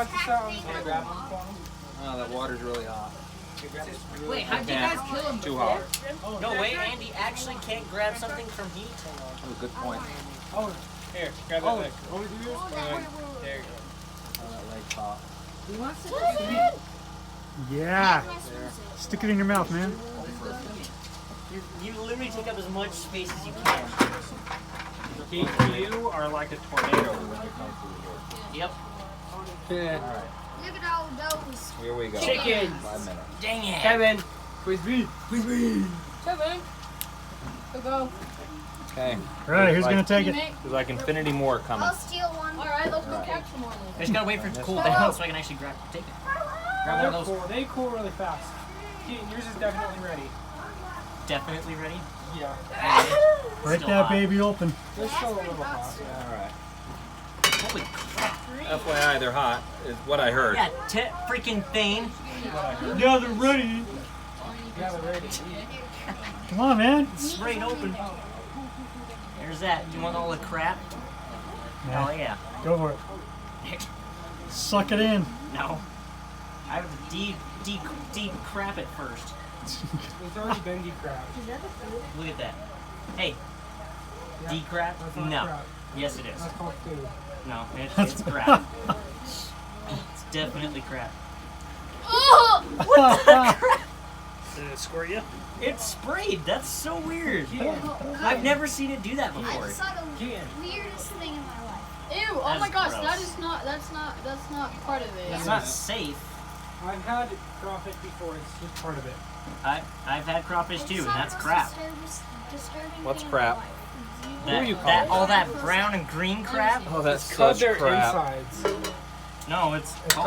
pass this out. Oh, that water's really hot. Wait, how'd you guys kill him? Too hot. No way, Andy actually can't grab something from heat. That was a good point. Oh, here, grab that leg. Oh, There you go. Oh, that leg's hot. He wants to Yeah. Stick it in your mouth, man. You literally take up as much space as you can. You are like a tornado when you come through Yep. here. All right, Look at all those. here we go. Chicken. 5 minutes. Dang it. Kevin, please be. Kevin, go. Okay. All right, who's gonna take it? There's like infinity more coming. I'll steal one. All right, let's go catch some more. I just gotta wait for it to cool down so I can actually take it. Grab one of those. They cool really fast. Yours is definitely ready. Definitely ready. Yeah. Break Still that hot. baby open. They're still a little hot. All right. Holy crap. FYI, they're hot, is what I heard. Yeah, freaking Thane. Yeah, they're ready. Yeah, they're ready. Come on, man. Straight open. There's that. You want all the crap? Yeah. Oh yeah. Go for it. Suck it in. No. I have to deep crap it first. It's already been decrapped. Look at that. Hey. Decrap? That's not No. crap. Yes it is. That's called food. No, it's crap. It's definitely crap. Did it squirt you? It's sprayed. That's so weird. I've never seen it do that I before. just saw the weirdest thing in my life. Ew! Oh That's my gosh, gross. that's not part of it. It's not safe. I've had crawfish before. It's just part of it. I've had crawfish I too, just and saw that's the most crap. disturbing What's thing in crap? my life. That, are you calling all that brown and green crap? Oh, that's Called such their crap. insides. No, it's It's called called